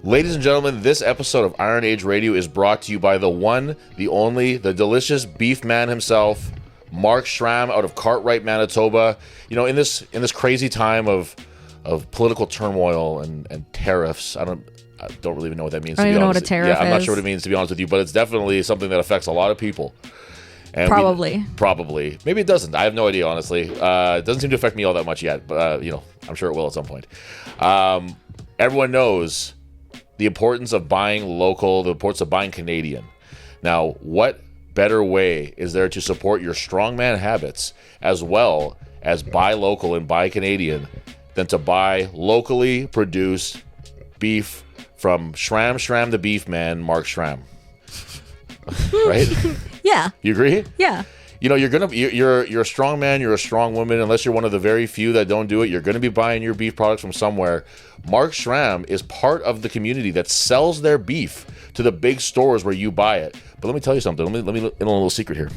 Ladies and gentlemen, this episode of Iron Age Radio is brought to you by the one, the only, the delicious beef man himself, Mark Schram out of Cartwright, Manitoba. You know, in this crazy time of political turmoil and tariffs, I don't really even know what that means. I don't even know what a tariff is. I'm not sure what it means, to be honest with you, but it's definitely something that affects a lot of people. And probably. Maybe it doesn't. I have no idea, honestly. It doesn't seem to affect me all that much yet, but I'm sure it will at some point. Everyone knows the importance of buying local, the importance of buying Canadian. Now, what better way is there to support your strongman habits as well as buy local and buy Canadian than to buy locally produced beef from Schram the beef man, Mark Schram? Right? Yeah. You agree? Yeah. You know, you're a strong man, you're a strong woman. Unless you're one of the very few that don't do it, you're going to be buying your beef products from somewhere. Mark Schram is part of the community that sells their beef to the big stores where you buy it. But let me tell you something. Let me in a little secret here.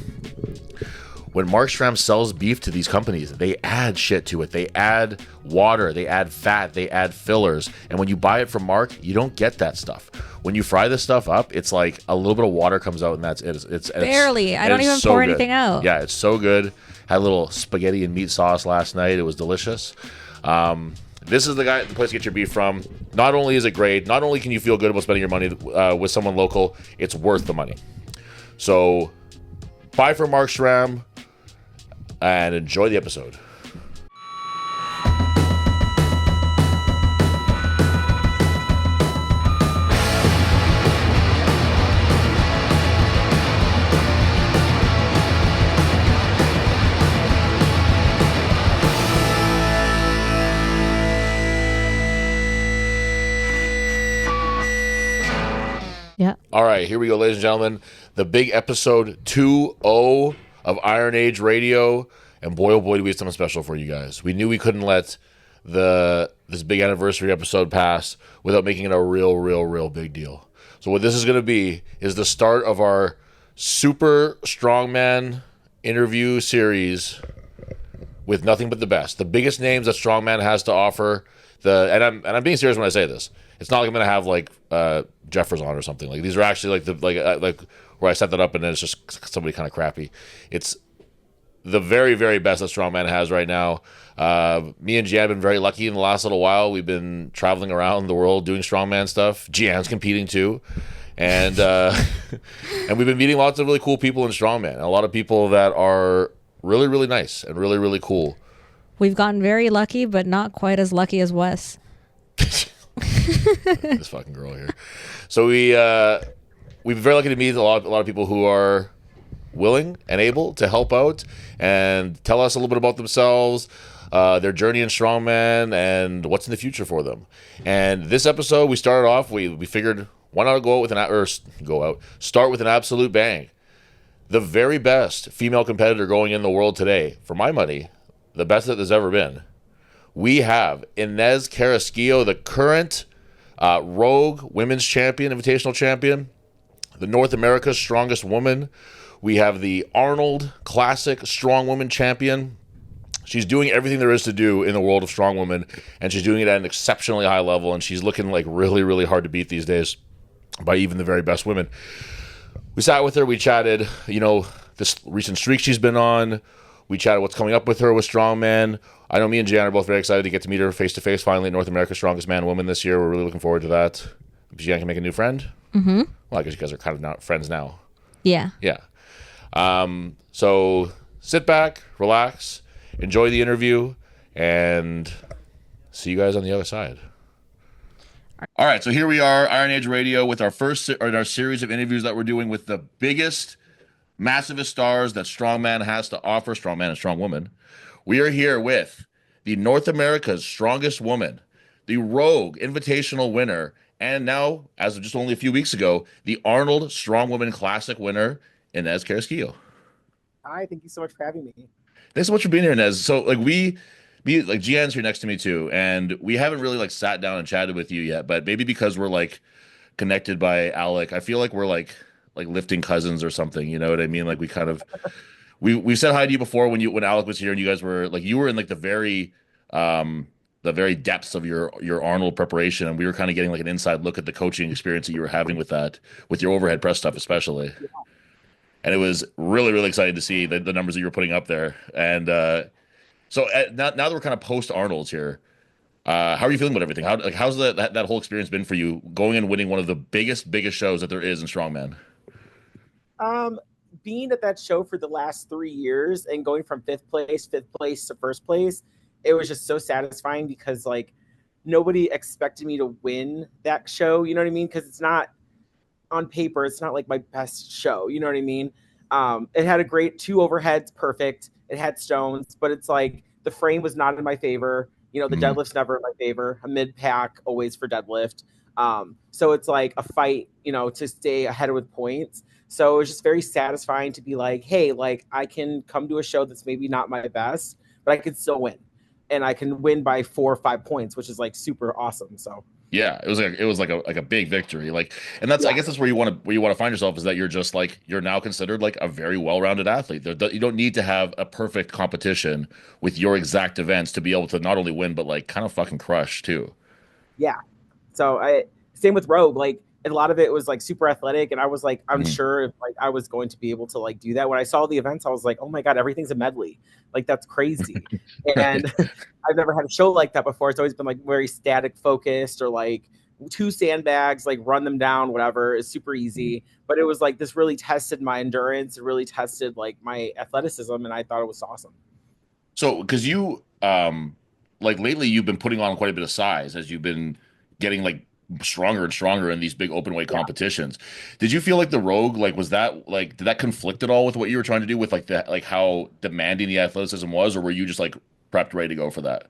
When Mark Schram sells beef to these companies, they add shit to it. They add water, they add fat, they add fillers. And when you buy it from Mark, you don't get that stuff. When you fry this stuff up, it's like a little bit of water comes out and that's it. It's barely. I don't even pour anything out. Yeah, it's so good. Had a little spaghetti and meat sauce last night. It was delicious. This is the place to get your beef from. Not only is it great, not only can you feel good about spending your money with someone local, it's worth the money. So buy from Mark Schram and enjoy the episode. Yeah. All right, here we go, ladies and gentlemen. The big episode 2.0 of Iron Age Radio. And boy, oh boy, do we have something special for you guys. We knew we couldn't let this big anniversary episode pass without making it a real big deal. So what this is going to be is the start of our super strongman interview series with nothing but the best. The biggest names that Strongman has to offer. And I'm being serious when I say this. It's not like I'm going to have like Jeffers on or something. Like these are actually like where I set that up and then it's just somebody kind of crappy. It's the very best that Strongman has right now. Me and Gian have been very lucky in the last little while. We've been traveling around the world doing Strongman stuff. Gian's competing too. And and we've been meeting lots of really cool people in Strongman. A lot of people that are really nice and really cool. We've gotten very lucky, but not quite as lucky as Wes. This fucking girl here. So we've been very lucky to meet a lot of people who are willing and able to help out and tell us a little bit about themselves, their journey in Strongman, and what's in the future for them. And this episode, we started off. We figured why not start with an absolute bang. The very best female competitor going in the world today, for my money, the best that there's ever been. We have Inez Carrasquillo, the current Rogue Women's Champion, Invitational Champion, the North America's Strongest Woman. We have the Arnold Classic Strongwoman Champion. She's doing everything there is to do in the world of Strongwoman, and she's doing it at an exceptionally high level, and she's looking like really hard to beat these days by even the very best women. We sat with her, we chatted, this recent streak she's been on. We chatted what's coming up with her with Strongman. I know me and Gian are both very excited to get to meet her face-to-face finally at North America's Strongest Man and Woman this year. We're really looking forward to that. Gian can make a new friend. Mm-hmm. Well, I guess you guys are kind of not friends now. Yeah. Yeah. So sit back, relax, enjoy the interview, and see you guys on the other side. All right, so here we are, Iron Age Radio, with our series of interviews that we're doing with the biggest, massivest stars that Strongman has to offer, Strongman and Strongwoman. We are here with the North America's Strongest Woman, the Rogue Invitational winner, and now, as of just only a few weeks ago, the Arnold Strongwoman Classic winner, Inez Carrasquillo. Hi, thank you so much for having me. Thanks so much for being here, Inez. So, Gian's here next to me too, and we haven't really sat down and chatted with you yet, but maybe because we're connected by Alec, I feel like we're like lifting cousins or something. You know what I mean? Like we kind of we said hi to you before when Alec was here, and you guys were you were in the the very depths of your Arnold preparation, and we were kind of getting like an inside look at the coaching experience that you were having with that, with your overhead press stuff especially. And it was really, really exciting to see the numbers that you were putting up there. And now that we're kind of post Arnold's here, how are you feeling about everything? How's that whole experience been for you, going and winning one of the biggest shows that there is in strongman? Um, Being at that show for the last 3 years and going from fifth place to first place, it was just so satisfying because like nobody expected me to win that show. You know what I mean? Because it's not on paper, it's not like my best show. You know what I mean? It had a great two overheads, perfect. It had stones, but it's like the frame was not in my favor. You know, the Mhm. deadlift's never in my favor. A mid pack always for deadlift. So it's like a fight, you know, to stay ahead with points. So it was just very satisfying to be like, hey, like I can come to a show that's maybe not my best, but I can still win. And I can win by 4 or 5 points, which is like super awesome. So Yeah, it was like a big victory. Like, and that's I yeah, guess that's where you want to find yourself, is that you're just like you're now considered like a very well-rounded athlete. You don't need to have a perfect competition with your exact events to be able to not only win but like kind of fucking crush too. yeah. So I same with Rogue. Like a lot of it was like super athletic, and I was like Mhm. unsure if like I was going to be able to like do that. When I saw the events, I was like, oh my god, everything's a medley. Like that's crazy. Right. And I've never had a show like that before. It's always been like very static focused or like two sandbags, like run them down, whatever. It's super easy. But it was like this really tested my endurance. It really tested like my athleticism, and I thought it was awesome. So, because like lately you've been putting on quite a bit of size as you've been getting like stronger and stronger in these big open weight Yeah. competitions. Did you feel like the Rogue, like, was that like, did that conflict at all with what you were trying to do with like the like how demanding the athleticism was, or were you just like prepped ready to go for that?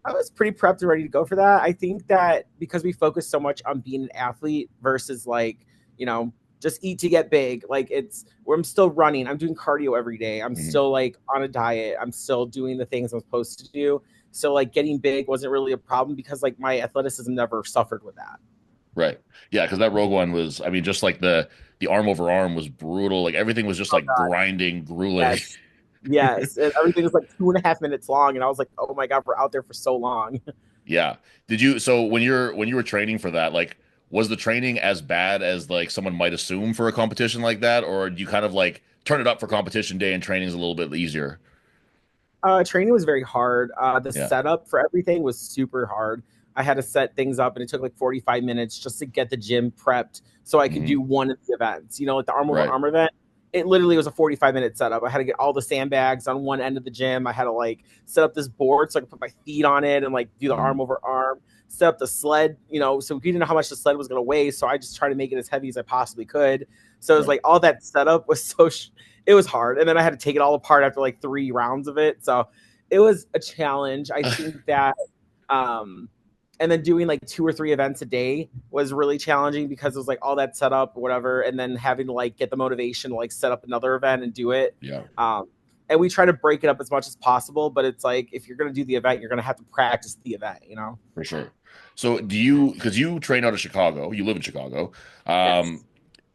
I was pretty prepped and ready to go for that. I think that because we focus so much on being an athlete versus like, you know, just eat to get big. Like it's where I'm still running. I'm doing cardio every day. I'm Mhm. still like on a diet. I'm still doing the things I'm supposed to do. So like getting big wasn't really a problem because like my athleticism never suffered with that. Right. Yeah, because that Rogue one was, I mean, just like the arm over arm was brutal. Like everything was just Oh like god. grinding, grueling. Yes. Yes. And everything was like 2.5 minutes long. And I was like, oh my God, we're out there for so long. Yeah. Did you so when you were training for that, like was the training as bad as like someone might assume for a competition like that, or do you kind of like turn it up for competition day and training is a little bit easier? Training was very hard. The Yeah. setup for everything was super hard. I had to set things up, and it took like 45 minutes just to get the gym prepped so I could Hmm. do one of the events. You know, like the arm over Right. arm event. It literally was a 45-minute setup. I had to get all the sandbags on one end of the gym. I had to like set up this board so I could put my feet on it and like do the Mhm. arm over arm. Set up the sled. You know, so we didn't know how much the sled was going to weigh, so I just tried to make it as heavy as I possibly could. So it was Right. like all that setup was it was hard, and then I had to take it all apart after like 3 rounds of it. So it was a challenge. I think that, um, and then doing like 2 or 3 events a day was really challenging because it was like all that setup or whatever, and then having to like get the motivation to like set up another event and do it. Yeah, And we try to break it up as much as possible, but it's like if you're going to do the event, you're going to have to practice the event, you know? for sure. So do you, because you train out of Chicago, you live in Chicago, Yes. um,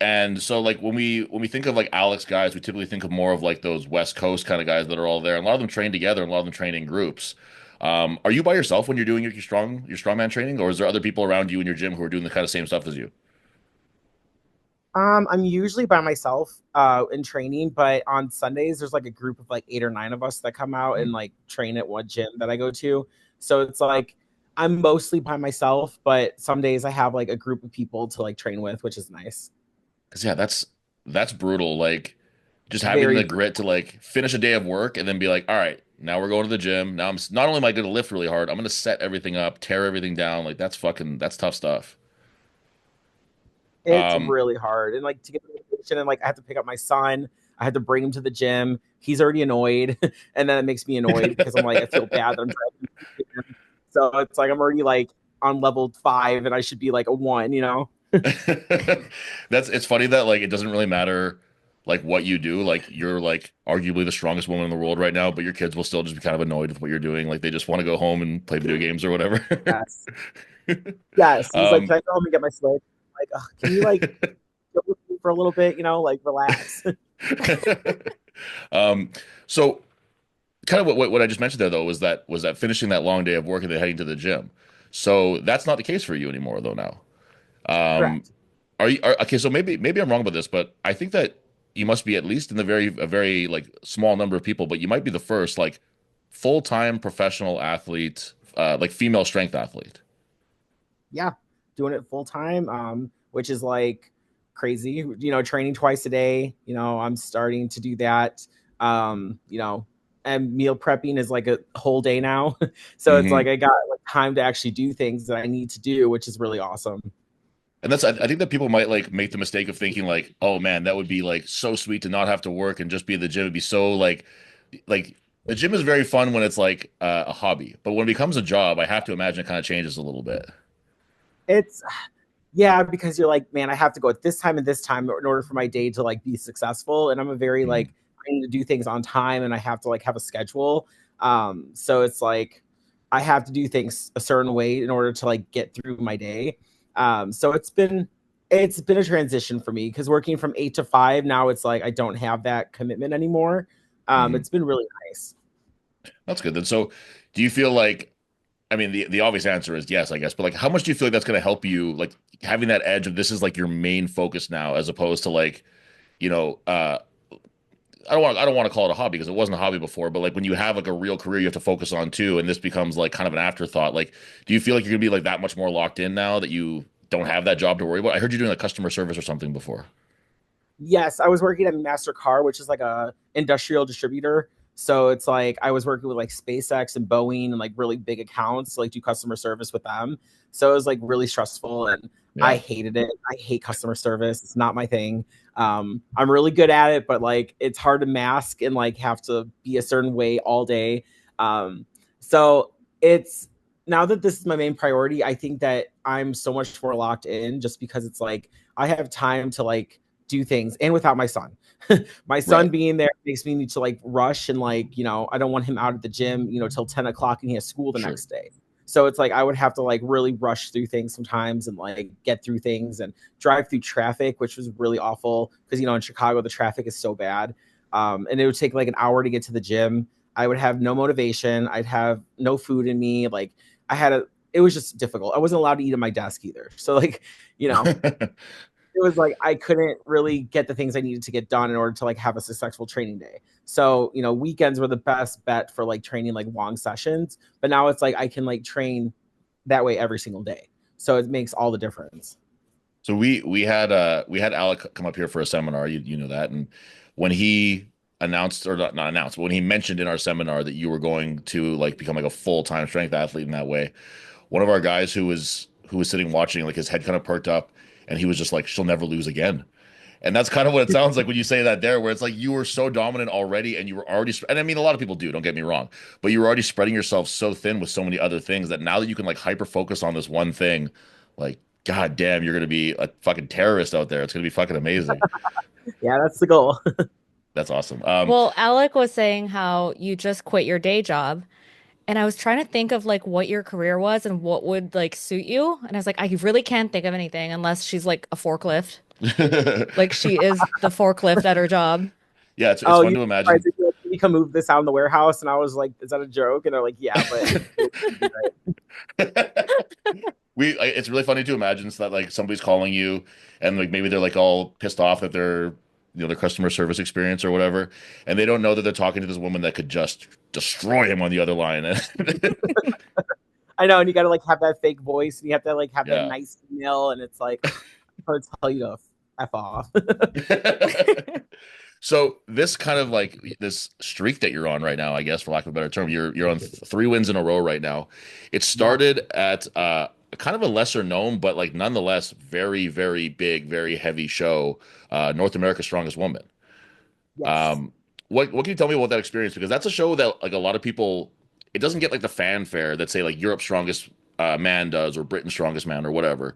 and so like when we think of like Alex guys, we typically think of more of like those West Coast kind of guys that are all there. And a lot of them train together, and a lot of them train in groups. Are you by yourself when you're doing your strongman training, or is there other people around you in your gym who are doing the kind of same stuff as you? I'm usually by myself in training, but on Sundays there's like a group of like 8 or 9 of us that come out and like train at one gym that I go to. So it's like I'm mostly by myself, but some days I have like a group of people to like train with, which is nice. Because yeah, that's brutal. Like just having Very the grit to like finish a day of work and then be like, all right, now we're going to the gym. Now not only am I going to lift really hard, I'm going to set everything up, tear everything down. Like that's tough stuff. It's Um, really hard. And like to get the motivation and like I have to pick up my son. I had to bring him to the gym. He's already annoyed. And then it makes me annoyed because I'm like, I feel bad that I'm driving him to the gym. So it's like I'm already like on level 5 and I should be like a 1, you know? it's funny that like it doesn't really matter like what you do. Like you're like arguably the strongest woman in the world right now, but your kids will still just be kind of annoyed with what you're doing. Like they just want to go home and play video games or whatever. Yes. Yes. He's like, Um, can I go home and get my Switch? I'm like, ugh, can you like go with me for a little bit, you know, like relax. um, so kind of what I just mentioned there though was that finishing that long day of work and then heading to the gym. So that's not the case for you anymore though now. Um, Correct. okay? So maybe I'm wrong about this, but I think that you must be at least in the very like small number of people, but you might be the first like full-time professional athlete, like female strength athlete. Yeah, doing it full time, which is like crazy. Training twice a day. I'm starting to do that. And meal prepping is like a whole day now. So it's like Hmm. I got like time to actually do things that I need to do, which is really awesome. And I think that people might like make the mistake of thinking like, oh man, that would be like so sweet to not have to work and just be at the gym. It'd be so like the gym is very fun when it's like a hobby, but when it becomes a job, I have to imagine it kind of changes a little bit. It's Yeah, because you're like, man, I have to go at this time and this time in order for my day to like be successful. And I'm a very Mhm. like I need to do things on time and I have to like have a schedule. So it's like I have to do things a certain way in order to like get through my day. So it's been a transition for me because working from 8 to 5 now it's like I don't have that commitment anymore. Mhm. It's been really nice. That's good then. So, do you feel like, I mean, the obvious answer is yes, I guess, but like, how much do you feel like that's going to help you, like having that edge of this is like your main focus now, as opposed to like, you know, I don't want to call it a hobby because it wasn't a hobby before, but like when you have like a real career you have to focus on too, and this becomes like kind of an afterthought. Like, do you feel like you're gonna be like that much more locked in now that you don't have that job to worry about? I heard you doing like customer service or something before. Yes, I was working at Mastercard, which is like a industrial distributor. So it's like I was working with like SpaceX and Boeing and like really big accounts to like do customer service with them. So it was like really stressful and I Yeah. hated it. I hate customer service. It's not my thing. I'm really good at it, but like it's hard to mask and like have to be a certain way all day. So it's now that this is my main priority, I think that I'm so much more locked in just because it's like I have time to like do things and without my son. My son Right. being there makes me need to like rush and like, I don't want him out at the gym, till 10 o'clock and he has school the Sure. next day. So it's like I would have to like really rush through things sometimes and like get through things and drive through traffic, which was really awful because in Chicago the traffic is so bad. And it would take like an hour to get to the gym. I would have no motivation. I'd have no food in me. Like I had a it was just difficult. I wasn't allowed to eat at my desk either. So like, you know, it was like I couldn't really get the things I needed to get done in order to like have a successful training day. So, weekends were the best bet for like training like long sessions, but now it's like I can like train that way every single day. So it makes all the difference. So we had Alec come up here for a seminar. You know that, and when he announced or not announced, but when he mentioned in our seminar that you were going to like become like a full-time strength athlete in that way, one of our guys who was sitting watching, like his head kind of perked up, and he was just like, "She'll never lose again." And that's kind of what it sounds like when you say that there, where it's like you were so dominant already, and you were already, and I mean, a lot of people do, don't get me wrong, but you were already spreading yourself so thin with so many other things that now that you can like hyper focus on this one thing, like, god damn, you're gonna be a fucking terrorist out there. It's gonna be fucking amazing. Yeah, that's the goal. That's awesome. Well, Alec was saying how you just quit your day job. And I was trying to think of like what your career was and what would like suit you. And I was like, I really can't think of anything unless she's like a forklift. Like she is the forklift at her job. Yeah, it's Oh, fun you to guys, imagine. we can move this out in the warehouse, and I was like, "Is that a joke?" And they're like, "Yeah, but It's really funny to imagine so that like somebody's calling you and like maybe they're like all pissed off at their customer service experience or whatever, and they don't know that they're talking to this woman that could just destroy him on the other line. I know." And you got to like have that fake voice, and you have to like have that Yeah. nice email, and it's like hard to tell you to f off. So this kind of like this streak that you're on right now, I guess, for lack of a better term, you're on 3 wins in a row right now. It Yeah. started at kind of a lesser known, but like nonetheless very, very big, very heavy show, North America's Strongest Woman. Yes. Um, what can you tell me about that experience? Because that's a show that like a lot of people, it doesn't get like the fanfare that say like Europe's Strongest Man does or Britain's Strongest Man or whatever.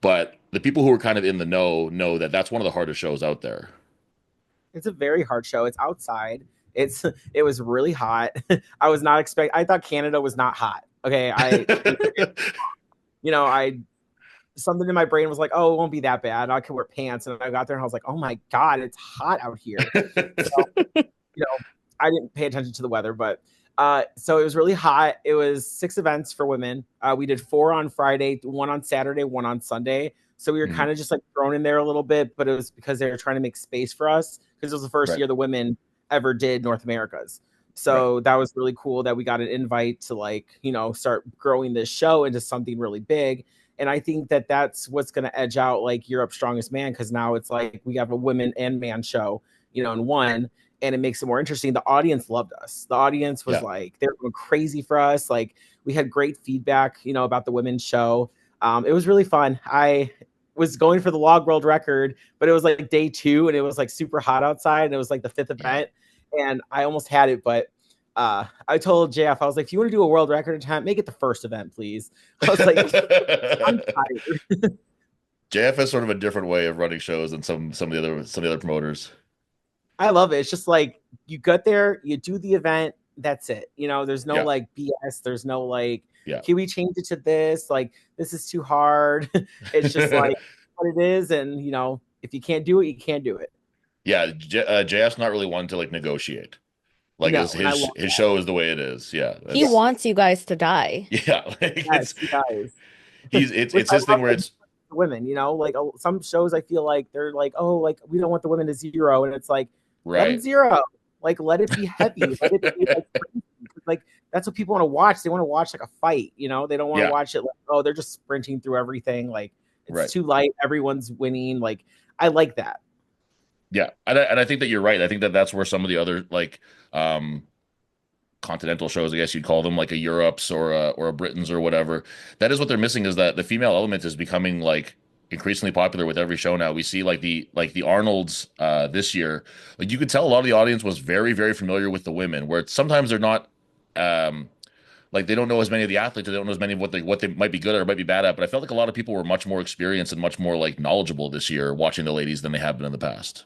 But the people who are kind of in the know that that's one of the hardest shows out there. It's a very hard show. It's outside. It's it was really hot. I was not expect. I thought Canada was not hot. Okay, I something in my brain was like, oh, it won't be that bad. I can wear pants, and I got there and I was like, oh my god, it's hot out here. So, you know, I didn't pay attention to the weather, but so it was really hot. It was 6 events for women. We did 4 on Friday, 1 on Saturday, 1 on Sunday. So we were Mhm. kind of just like thrown in there a little bit, but it was because they were trying to make space for us because it was the first Right. year the women ever did North Americas. Right. So that was really cool that we got an invite to like, start growing this show into something really big. And I think that that's what's going to edge out like Europe's Strongest Man, because now it's like we have a women and man show, in one, and it makes it more interesting. The audience loved us. The audience was Yeah. like, they were going crazy for us. Like we had great feedback, about the women's show. It was really fun. I was going for the log world record, but it was like day 2 and it was like super hot outside and it was like the 5th Yeah. event and I almost had it, but I told JF, I was like, if you want to do a world record attempt, make it the first event, please. I was like, I'm tired. JF has sort of a different way of running shows than some of the other promoters. I love it. It's just like you get there, you do the event, that's it. There's no Yeah. like BS. There's no like, Yeah. can we change it to this? Like, this is too hard. It's just like what it is. And, if you can't do it, you can't do it. Yeah. JF's not really one to like negotiate. Like his No. And I his love his that. show is the way it is. Yeah. He That's wants you guys to die. yeah. Like Yes, he does. Which it's I his thing love where it's the women, like some shows I feel like they're like, oh, like we don't want the women to zero. And it's like, let them right. zero. Like, let it be heavy. Let it be like, crazy. Like that's what people want to watch. They want to watch like a fight, They don't want to Yeah. watch it like, oh, they're just sprinting through everything. Like it's Right. too light. Everyone's winning. Like I like that. Yeah. And I think that you're right. I think that that's where some of the other like continental shows, I guess you'd call them, like a Europe's or a Britain's or whatever. That is what they're missing, is that the female element is becoming like increasingly popular with every show now. We see like the Arnold's this year. Like you could tell a lot of the audience was very, very familiar with the women, where sometimes they're not like they don't know as many of the athletes, or they don't know as many of what they might be good at or might be bad at. But I felt like a lot of people were much more experienced and much more like knowledgeable this year watching the ladies than they have been in the past.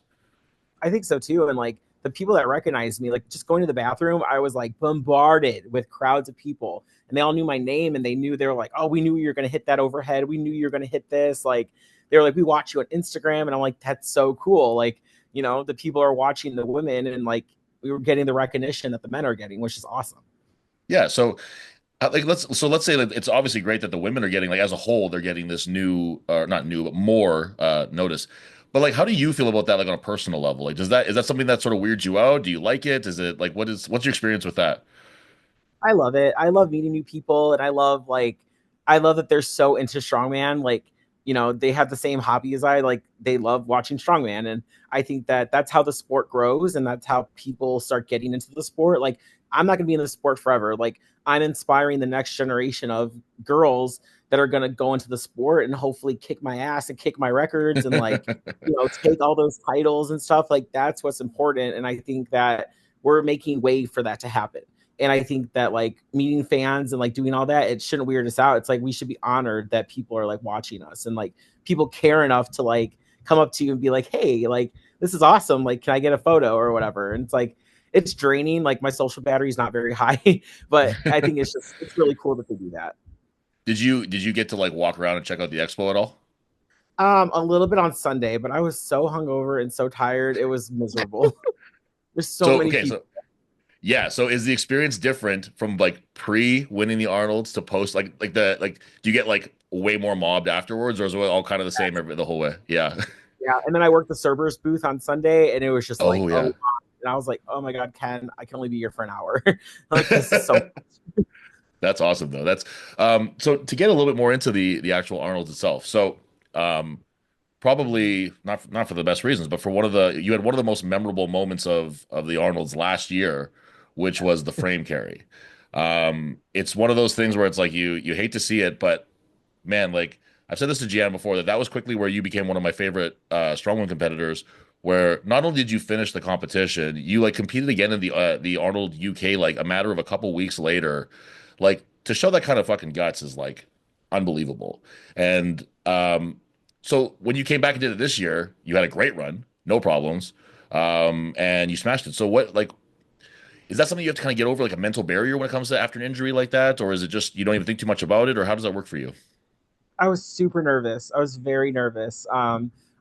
I think so too. And like the people that recognized me, like just going to the bathroom, I was like bombarded with crowds of people and they all knew my name and they were like, oh, we knew you were going to hit that overhead. We knew you were going to hit this. Like they were like, we watch you on Instagram. And I'm like, that's so cool. Like, the people are watching the women and like we were getting the recognition that the men are getting, which is awesome. Yeah, so like let's say that it's obviously great that the women are getting, like as a whole, they're getting this new, or not new, but more notice. But like, how do you feel about that, like on a personal level? Like, is that something that sort of weirds you out? Do you like it? Is it like what's your experience with that? I love it. I love meeting new people and I love that they're so into strongman. Like, they have the same hobby as I like. They love watching strongman. And I think that that's how the sport grows and that's how people start getting into the sport. Like, I'm not going to be in the sport forever. Like, I'm inspiring the next generation of girls that are going to go into the sport and hopefully kick my ass and kick my records and like, take all those titles and stuff. Like, that's what's important. And I think that we're making way for that to happen. And I think that like meeting fans and like doing all that, it shouldn't weird us out. It's like we should be honored that people are like watching us and like people care enough to like come up to you and be like, hey, like this is awesome. Like, can I get a photo or whatever? And it's like it's draining. Like my social battery is not very high, but I think it's really cool that they do that. Did you get to like walk around and check out the expo at all? A little bit on Sunday, but I was so hungover and so tired. It was miserable. There's so So many okay, people. so yeah, so is the experience different from like pre-winning the Arnolds to post, like do you get like way more mobbed afterwards, or is it all kind of the same the whole way? Yeah. Yeah, and then I worked the Cerberus booth on Sunday, and it was just like, Oh oh, yeah. and I was like, oh my god, Ken, I can only be here for an hour. Like this is so. That's awesome though. That's so to get a little bit more into the actual Arnold's itself. So um probably not for the best reasons, but for you had one of the most memorable moments of the Arnold's last year, which was the frame carry. It's one of those things where it's like you hate to see it, but man, like I've said this to Gian before, that was quickly where you became one of my favorite strongman competitors. Where not only did you finish the competition, you like competed again in the Arnold UK like a matter of a couple weeks later. Like to show that kind of fucking guts is like unbelievable. And so when you came back and did it this year, you had a great run, no problems, and you smashed it. So what like is that something you have to kind of get over, like a mental barrier when it comes to after an injury like that, or is it just you don't even think too much about it, or how does that work for you? I was super nervous. I was very nervous.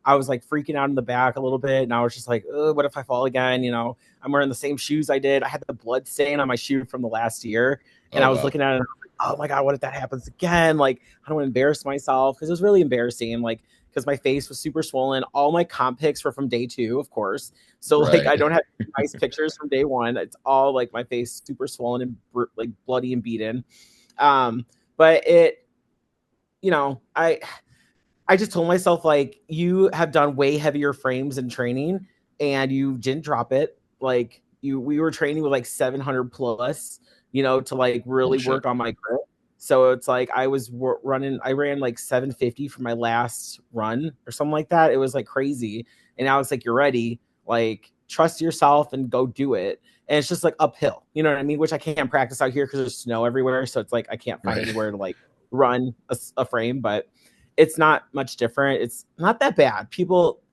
I was like freaking out in the back a little bit, and I was just like, what if I fall again? I'm wearing the same shoes I did. I had the blood stain on my shoe from the last year, and Oh I was wow. looking at it and I was like, oh my God, what if that happens again? Like, I don't want to embarrass myself, because it was really embarrassing. Like, because my face was super swollen. All my comp pics were from day 2, of course. So like, Right. I don't have nice pictures from day 1. It's all like my face super swollen and like bloody and beaten. But it, I just told myself, like, you have done way heavier frames in training and you didn't drop it. Like, we were training with like 700 plus, to like Holy really shit. work on my grip. So it's like I ran like 750 for my last run or something like that. It was like crazy. And I was like, you're ready. Like, trust yourself and go do it. And it's just like uphill, you know what I mean? Which I can't practice out here because there's snow everywhere. So it's like I can't find Right. anywhere to like run a frame, but it's not much different. It's not that bad.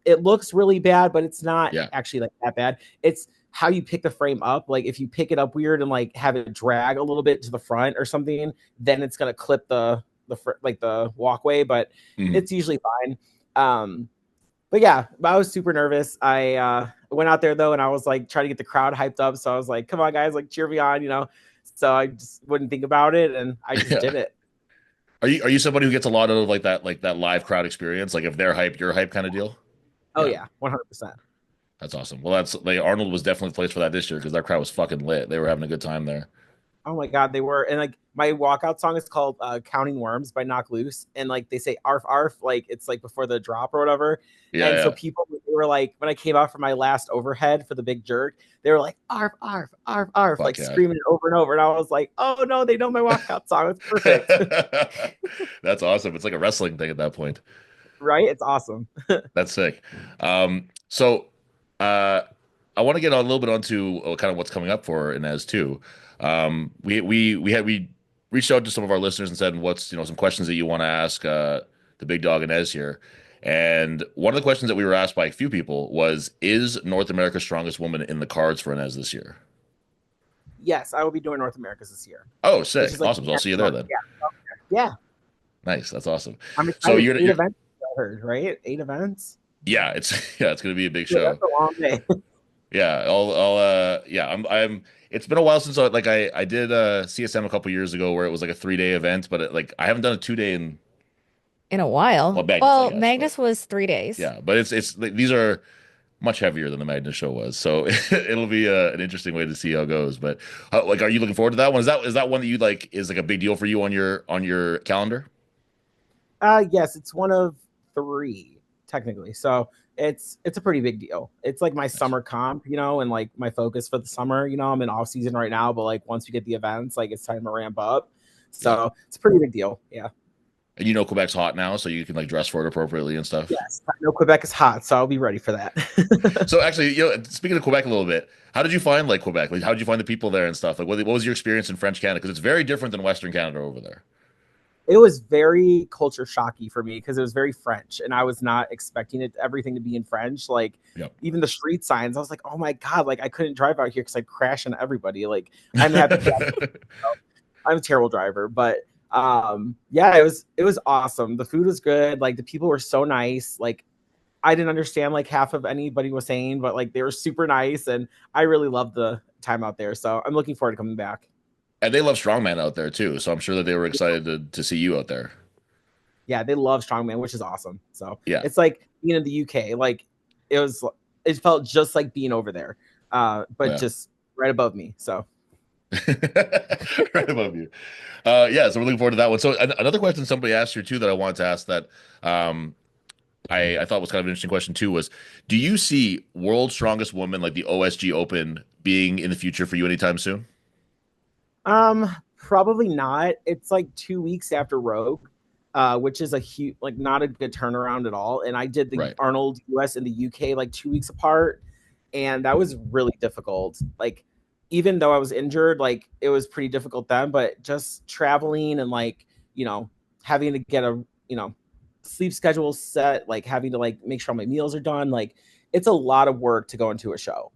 It looks really bad, but it's not Yeah. actually like that bad. It's how you pick the frame up. Like, if you pick it up weird and like have it drag a little bit to the front or something, then it's gonna clip the walkway. But Mhm. it's usually fine. But yeah, I was super nervous. I went out there though, and I was like trying to get the crowd hyped up. So I was like, "Come on, guys, like cheer me on." So I just wouldn't think about it, and I just Yeah. did it. Are you somebody who gets a lot of like that live crowd experience? Like if they're hype, you're hype kind of deal? Oh Yeah. yeah, 100%. That's awesome. Well, that's like Arnold was definitely the place for that this year because that crowd was fucking lit. They were having a good time there. Oh my God, they were. And like, my walkout song is called Counting Worms by Knock Loose. And like, they say arf arf, like it's like before the drop or whatever. Yeah, And so yeah. people, they were like, when I came out for my last overhead for the big jerk, they were like, arf arf arf arf, Fuck like yeah. screaming it over and over. And I was like, oh no, they know my walkout song. It's perfect. That's awesome. It's like a wrestling thing at that point. Right? It's awesome. That's sick. So uh, I want to get a little bit onto kind of what's coming up for Inez too. We reached out to some of our listeners and said, "What's some questions that you want to ask the big dog Inez here?" And one of the questions that we were asked by a few people was, "Is North America's Strongest Woman in the cards for Inez this year?" Yes, I will be doing North Americas this year, Oh, which sick, is like awesome. So I'll see next you there month. then. Yeah. Yeah. Nice, that's awesome. I'm So excited. you're, 8 you're events, I heard, right? 8 events. yeah, it's yeah, it's gonna be a big Yeah, show. that's a long day. Yeah, yeah, I'm it's been a while since I did CSM a couple years ago where it was like a 3 day event, but I haven't done a 2 day in In a well while. Magnus, I Well, guess, but Magnus was 3 days. yeah, but it's like, these are much heavier than the Magnus show was, so it'll be an interesting way to see how it goes. But like, are you looking forward to that one? Is that one that you like is like a big deal for you on your calendar? Yes, it's one of 3 technically. So it's a pretty big deal. It's like my Nice. summer comp, and like my focus for the summer. I'm in off season right now, but like once we get the events, like it's time to ramp up. Yeah, So it's a pretty big deal. Yeah. and Quebec's hot now, so you can like dress for it appropriately and stuff. Yes. I know Quebec is hot, so I'll be ready for that. So actually, speaking of Quebec a little bit, how did you find like Quebec? Like, how did you find the people there and stuff? Like, what was your experience in French Canada? Because it's very different than Western Canada over there. It was very culture shocky for me because it was very French, and I was not expecting everything to be in French. Like, Yep. even the street signs, I was like, oh my God, like I couldn't drive out here because I'd crash into everybody. Like, I'm happy. I'm a terrible driver, but yeah, it was awesome. The food was good. Like, the people were so nice. Like, I didn't understand like half of anybody was saying, but like they were super nice, and I really loved the time out there. So I'm looking forward to coming back. And they love Strongman out there too, so I'm sure that they were excited to see you out there. Yeah, they love Strongman, which is awesome. So Yeah. it's like being in the UK. Like, it felt just like being over there, but Yeah. just right above me. So Right above you. Yeah, so we're looking forward to that one. So another question somebody asked here too that I wanted to ask that um, I thought was kind of an interesting question too was, do you see World's Strongest Woman like the OSG Open being in the future for you anytime soon? probably not. It's like 2 weeks after Rogue, which is a huge, like, not a good turnaround at all. And I did the Right. Arnold US and the UK like 2 weeks apart, and that was really difficult. Like, even though I was injured, like it was pretty difficult then, but just traveling and like, having to get a, sleep schedule set, like having to like make sure all my meals are done, like it's a lot of work to go into a show.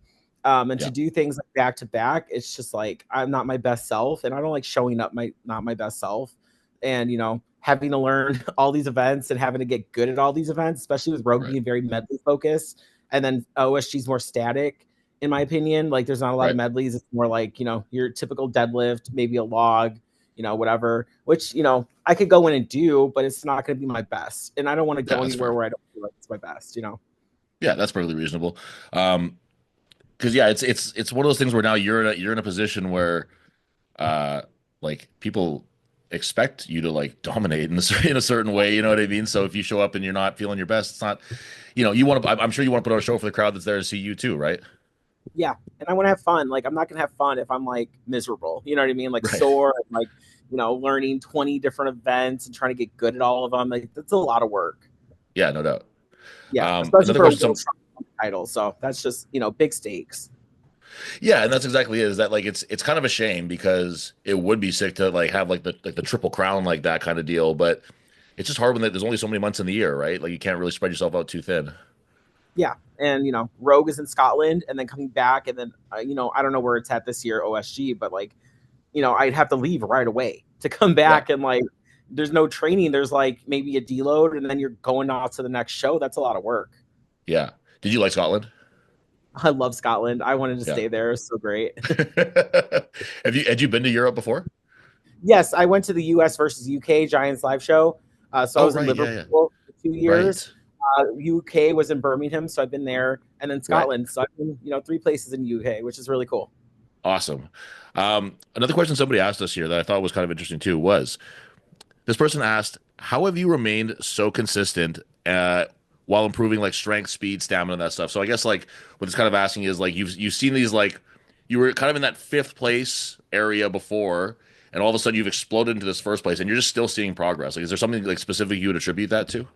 And Yeah. to do things like back to back, it's just like I'm not my best self, and I don't like showing up not my best self. And having to learn all these events and having to get good at all these events, especially with Rogue Right. being very medley focused. And then OSG's more static, in my opinion. Like there's not a lot of Right. medleys. It's more like, your typical deadlift, maybe a log, whatever, which, I could go in and do, but it's not going to be my best. And I don't want to Yeah, go that's anywhere fair. where I don't feel like it's my best. Yeah, that's perfectly reasonable. Because yeah, it's one of those things where now you're in a position where uh like people expect you to like dominate in in a certain way, you know what I mean? So if you show up and you're not feeling your best, it's not, you want to, I'm sure you want to put on a show for the crowd that's there to see you too, right? Yeah. And I want to have fun. Like I'm not going to have fun if I'm like miserable. You know what I mean? Like Right. sore and like, learning 20 different events and trying to get good at all of them. Like that's a lot of work. Yeah, no doubt. Yeah, especially Another for a question, world title. So that's just big stakes. yeah, and that's exactly it. Is that like it's kind of a shame because it would be sick to like have like the triple crown like that kind of deal, but it's just hard when there's only so many months in the year, right? Like you can't really spread yourself out too thin. Yeah, and Rogue is in Scotland, and then coming back, and then I don't know where it's at this year, OSG, but like I'd have to leave right away to come Yeah, back, and like there's no training. There's like maybe a deload, and then you're going off to the next show. That's a lot of work. yeah. Did you like Scotland? I love Scotland. I wanted to Yeah. stay there. It's so great. Had you been to Europe before? Yes, I went to the U.S. versus UK Giants live show. So I Oh, was in right. Yeah, yeah. Liverpool for 2 years. Right. UK was in Birmingham, so I've been there, and then Right. Scotland. So I've been, three places in UK, which is really cool. Awesome. Another question somebody asked us here that I thought was kind of interesting too was this person asked, "How have you remained so consistent while improving like strength, speed, stamina, and that stuff?" So I guess like what it's kind of asking is like you've seen these like you were kind of in that fifth place area before, and all of a sudden you've exploded into this first place, and you're just still seeing progress. Like, is there something like specific you would attribute that to?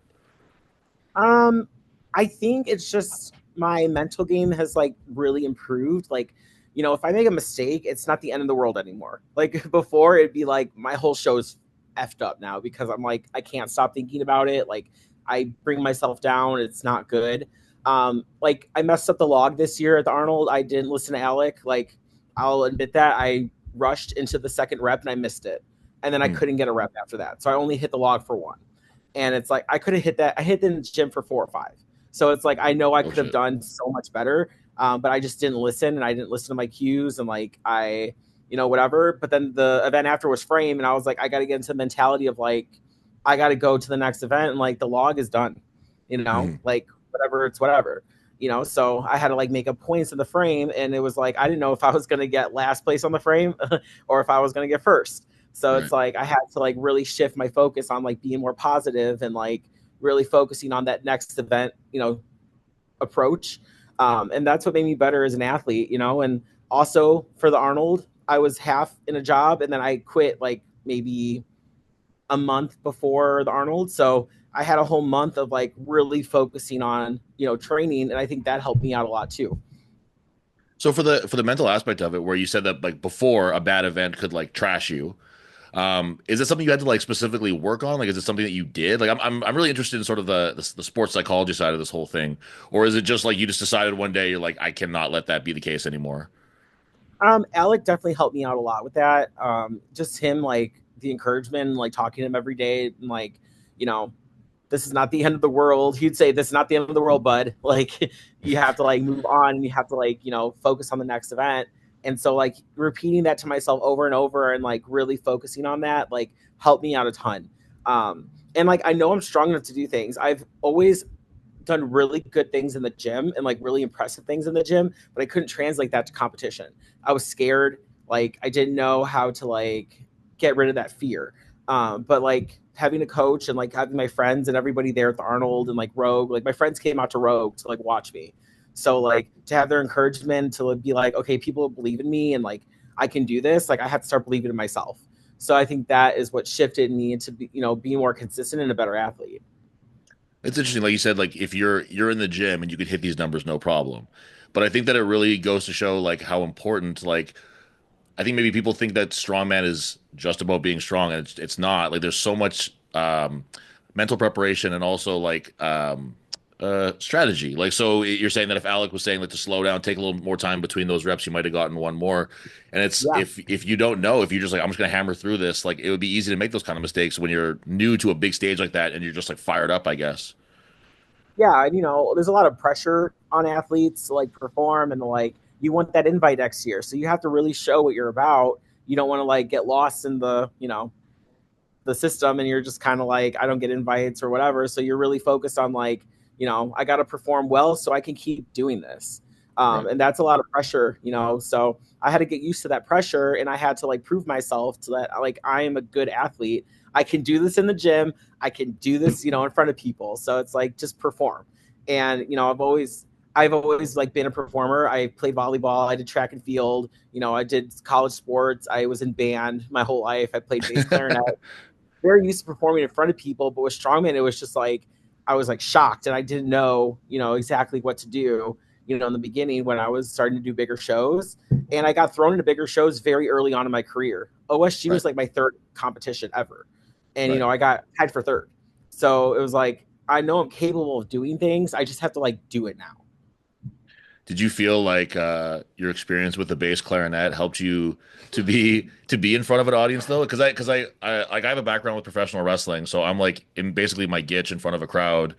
Um, I think it's just my mental game has like really improved. Like, if I make a mistake, it's not the end of the world anymore. Like before, it'd be like my whole show's effed up now because I'm like I can't stop thinking about it. Like I bring myself down. It's not good. Like I messed up the log this year at the Arnold. I didn't listen to Alec. Like I'll admit that I rushed into the second rep and I missed it, and then I Hmm. couldn't get a rep after that. So I only hit the log for one. And it's like I could have hit that. I hit in the gym for 4 or 5. So it's like I know I Oh could have shit. done so much better, but I just didn't listen, and I didn't listen to my cues, and like whatever. But then the event after was frame, and I was like, I got to get into the mentality of like I got to go to the next event, and like the log is done, Mhm. like whatever, it's whatever. So I had to like make up points in the frame, and it was like I didn't know if I was gonna get last place on the frame or if I was gonna get first. So it's Right. like I had to like really shift my focus on like being more positive and like really focusing on that next event, approach. And that's what made me better as an athlete. And also for the Arnold, I was half in a job and then I quit like maybe a month before the Arnold. So I had a whole month of like really focusing on, training. And I think that helped me out a lot too. So for the mental aspect of it, where you said that like before a bad event could like trash you, is it something you had to like specifically work on? Like, is it something that you did? Like, I'm really interested in sort of the sports psychology side of this whole thing, or is it just like you just decided one day you're like, I cannot let that be the case anymore? Alec definitely helped me out a lot with that. Just him, like the encouragement, like talking to him every day, and like, you know, this is not the end of the world. He'd say, this is not the end of the world, bud. Like, you have to like move on and you have to like, focus on the next event. And so, like, repeating that to myself over and over and like really focusing on that, like, helped me out a ton. And like, I know I'm strong enough to do things. I've always done really good things in the gym and like really impressive things in the gym, but I couldn't translate that to competition. I was scared. Like I didn't know how to like get rid of that fear. But like having a coach and like having my friends and everybody there at the Arnold and like Rogue, like my friends came out to Rogue to like watch me. So like to have their encouragement to be like, okay, people believe in me and like I can do this. Like I have to start believing in myself. So I think that is what shifted me into being more consistent and a better athlete. It's interesting, like you said, like if you're in the gym and you could hit these numbers no problem, but I think that it really goes to show like how important like I think maybe people think that strongman is just about being strong, and it's not. Like there's so much mental preparation and also like strategy? Like, so you're saying that if Alec was saying like to slow down, take a little more time between those reps, you might have gotten one more. And it's Yeah. if you don't know, if you're just like I'm just gonna hammer through this, like it would be easy to make those kind of mistakes when you're new to a big stage like that and you're just like fired up, I guess. Yeah, and there's a lot of pressure on athletes to like perform, and like you want that invite next year. So you have to really show what you're about. You don't want to like get lost in the system, and you're just kind of like, I don't get invites or whatever. So you're really focused on like, I got to perform well so I can keep doing this. Right. And that's a lot of pressure. So I had to get used to that pressure, and I had to like prove myself to that like I am a good athlete. I can do this in the gym. I can do this, in front of people. So it's like just perform. And I've always like been a performer. I played volleyball. I did track and field. I did college sports. I was in band my whole life. I played bass clarinet. Very used to performing in front of people, but with Strongman, it was just like I was like shocked, and I didn't know, exactly what to do, in the beginning when I was starting to do bigger shows. And I got thrown into bigger shows very early on in my career. OSG Right. was like my third competition ever. And, Right. I got tied for third. So it was like, I know I'm capable of doing things. I just have to like do it now. Did you feel like your experience with the bass clarinet helped you to be in front of an audience though? Because I like I have a background with professional wrestling, so I'm like in basically my gitch in front of a crowd.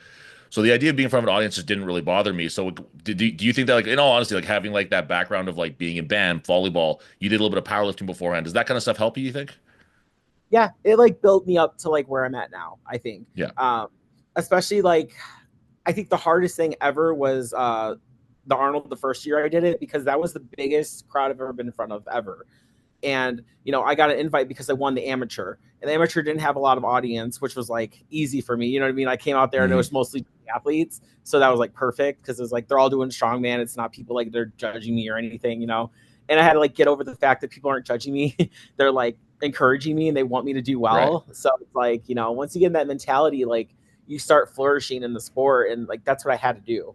So the idea of being in front of an audience just didn't really bother me. So do you think that like in all honesty, like having like that background of like being in band, volleyball, you did a little bit of powerlifting beforehand. Does that kind of stuff help you, you think? Yeah, it like built me up to like where I'm at now, I think. Yeah. Especially like I think the hardest thing ever was the Arnold the first year I did it, because that was the biggest crowd I've ever been in front of ever. And I got an invite because I won the amateur, and the amateur didn't have a lot of audience, which was like easy for me. You know what I mean? I came out there and it Hmm. was mostly athletes, so that was like perfect, because it was like they're all doing strongman. It's not people like they're judging me or anything. And I had to like get over the fact that people aren't judging me. They're like encouraging me, and they want me to do Right. well. So it's like, once you get in that mentality, like you start flourishing in the sport, and like that's what I had to do.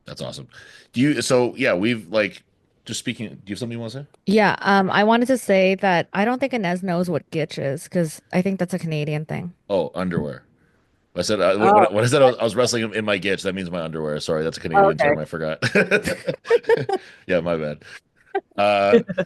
That's awesome. Do you so yeah, we've like just speaking, do you have something you want to say? Yeah, I wanted to say that I don't think Inez knows what gitch is because I think that's a Canadian thing. Oh, underwear. I said Oh, when I said I was wrestling in my gitch, that means my underwear. Sorry, that's a Canadian okay. term. I forgot. Yeah, my bad.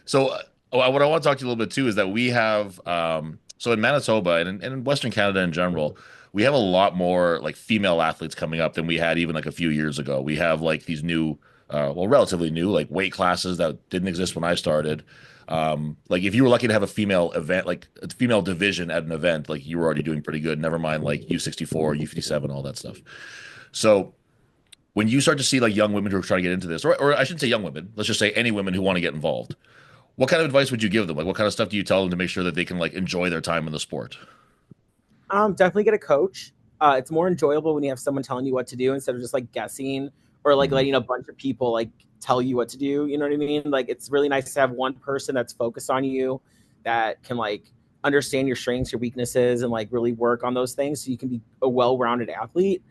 So what I want to talk to you a little bit too is that we have so in Manitoba and in Western Canada in general, we have a lot more like female athletes coming up than we had even like a few years ago. We have like these new, well, relatively new like weight classes that didn't exist when I started. Like if you were lucky to have a female event, like a female division at an event, like you were already doing pretty good. Never mind like U64, U57, all that stuff. So when you start to see like young women who are trying to get into this, or I shouldn't say young women, let's just say any women who want to get involved, what kind of advice would you give them? Like, what kind of stuff do you tell them to make sure that they can like enjoy their time in the sport? Definitely get a coach. It's more enjoyable when you have someone telling you what to do instead of just like guessing, or like Hmm. letting a bunch of people like tell you what to do. You know what I mean? Like it's really nice to have one person that's focused on you, that can like understand your strengths, your weaknesses, and like really work on those things so you can be a well-rounded athlete.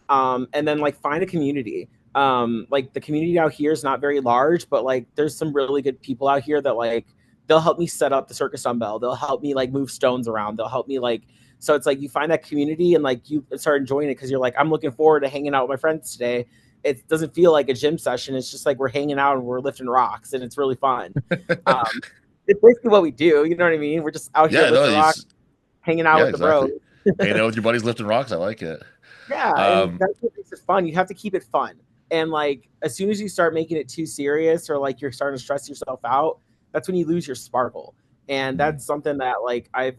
And then like find a community. Like the community out here is not very large, but like there's some really good people out here that like they'll help me set up the circus dumbbell. They'll help me like move stones around. They'll help me like, so it's like you find that community, and like you start enjoying it because you're like, I'm looking forward to hanging out with my friends today. It doesn't feel like a gym session. It's just like we're hanging out and we're lifting rocks, and it's really fun. Um, it's basically what we do. You know what I mean? We're just out here Yeah, no, lifting rocks, it's hanging out yeah, with the bros. exactly. Hanging out with your buddies lifting rocks, I like it. Yeah, and Um, that's what makes it fun. You have to keep it fun. And like as soon as you start making it too serious, or like you're starting to stress yourself out, that's when you lose your sparkle. And mhm. that's something that like I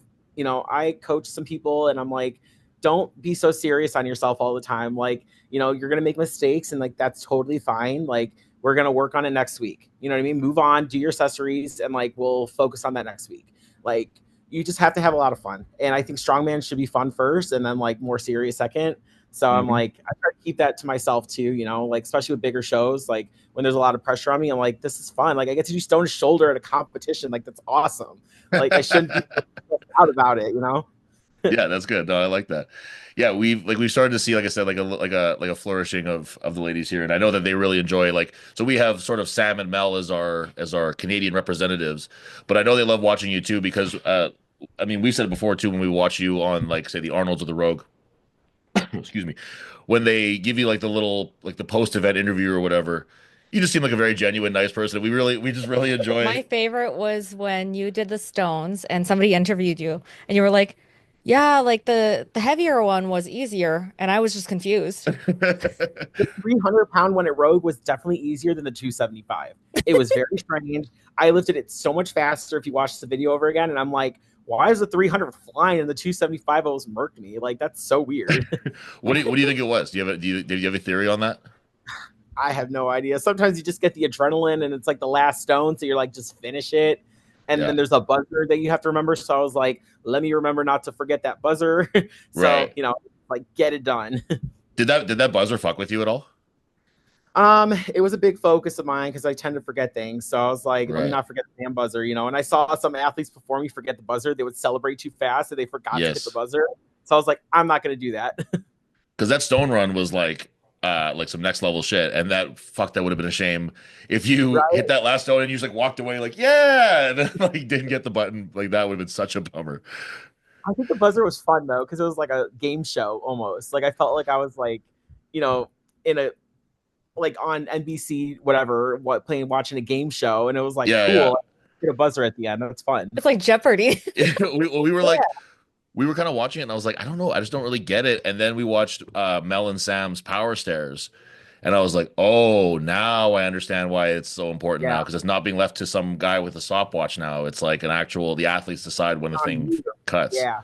coach some people, and I'm like, don't be so serious on yourself all the time. Like, you're gonna make mistakes, and like that's totally fine. Like we're gonna work on it next week. You know what I mean? Move on, do your accessories, and like we'll focus on that next week. Like you just have to have a lot of fun. And I think strongman should be fun first, and then like more serious second. So I'm Mhm. like, I try to keep that to myself too, like especially with bigger shows, like when there's a lot of pressure on me, I'm like, this is fun. Like I get to do stone to shoulder at a competition. Like that's awesome. Like I shouldn't be out about it. Yeah, that's good. No, I like that. Yeah, we've started to see, like I said, like a flourishing of the ladies here, and I know that they really enjoy like. So we have sort of Sam and Mel as our Canadian representatives, but I know they love watching you too because I mean we've said it before too when we watch you on like say the Arnolds or the Rogue. excuse me, when they give you like the little like the post event interview or whatever, you just seem like a very genuine, nice person. We just really My enjoy. favorite was when you did the stones and somebody interviewed you and you were like, "Yeah, like the heavier one was easier." And I was just confused. The 300-pound one at Rogue was definitely easier than the 275. It was very strange. I lifted it so much faster if you watch the video over again, and I'm like, why is the 300 flying and the 275 almost murked me? Like, that's so weird. What do you think it was? Did you have a theory on that? I have no idea. Sometimes you just get the adrenaline and it's like the last stone, so you're like, just finish it. And Yeah. then there's a buzzer that you have to remember. So I was like, let me remember not to forget that buzzer. So, Right. like get it done. Did that buzzer fuck with you at all? It was a big focus of mine because I tend to forget things. So I was like, let me Right. not forget the damn buzzer, And I saw some athletes before me forget the buzzer. They would celebrate too fast, so they forgot to hit the Yes. buzzer. So I was like, I'm not going to do that. Because that stone run was like some next level shit, and that would have been a shame if you hit Right? that last stone and you just like walked away like yeah, and then like didn't get the button. Like that would have been such a bummer. I think the buzzer was fun though because it was like a game show almost. Like I felt like I was like, you know, in a like on NBC whatever, watching a game show, and it was like Yeah, yeah. cool. Get a buzzer at the end. That's fun. It's like Jeopardy. We were like we were kind of watching it, and I was like, I don't know, I just don't really get it. And then we watched Mel and Sam's Power Stairs, and I was like, oh, now I understand why it's so important now Yeah. because it's not being left to some guy with a stopwatch now. It's like an actual the athletes decide when the thing cuts. Yeah.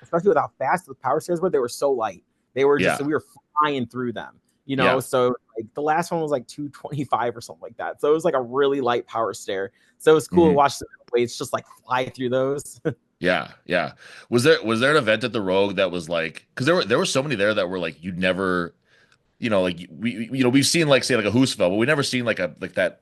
Especially with how fast the power stairs were, they were so light. They were just Yeah, we were flying through them. yeah. So like the last one was like 225 or something like that. So it was like a really light power stair. So it was cool to Mhm. watch the weights just like fly through those. Yeah, yeah. Was there an event at the Rogue that was like because there were so many there that were like you'd never like we've seen like say like a Husfeld, but we never seen like a like that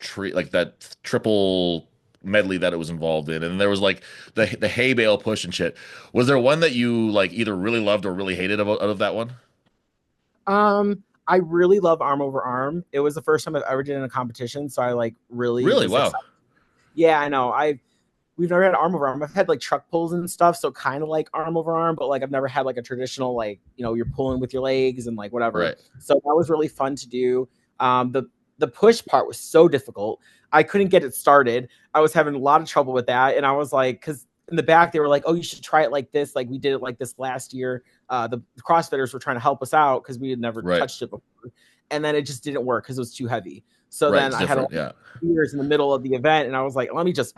tree like that triple medley that it was involved in, and there was like the hay bale push and shit. Was there one that you like either really loved or really hated about out of that one? I really love arm over arm. It was the first time I've ever did in a competition, so I like really Really? was Wow. excited. Yeah, I know. We've never had arm over arm. I've had like truck pulls and stuff, so kind of like arm over arm, but like I've never had like a traditional like you're pulling with your legs and like whatever. Right. So that was really fun to do. The push part was so difficult. I couldn't get it started. I was having a lot of trouble with that, and I was like, because in the back they were like, "Oh, you should try it like this. Like we did it like this last year." The CrossFitters were trying to help us out because we had never Right. touched it before, and then it just didn't work because it was too heavy. So Right. then It's I had a different. Yeah. years in the middle of the event, and I was like, let me just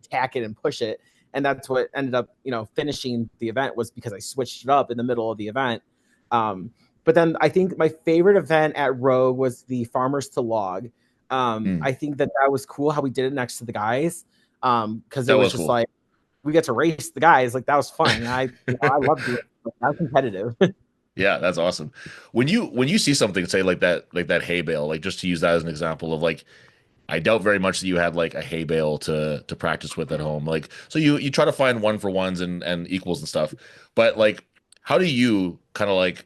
tack it and push it, and that's what ended up finishing the event was because I switched it up in the middle of the event. But then I think my favorite event at Rogue was the Farmers to Log. Mm. I think that was cool how we did it next to the guys because it That was was just cool. like we get to race the guys, like that was fun. I love doing it. That was competitive. Yeah, that's awesome. When you see something say like that hay bale, like just to use that as an example of like I doubt very much that you had like a hay bale to practice with at home. Like, so you try to find one for ones and equals and stuff. But like, how do you kind of like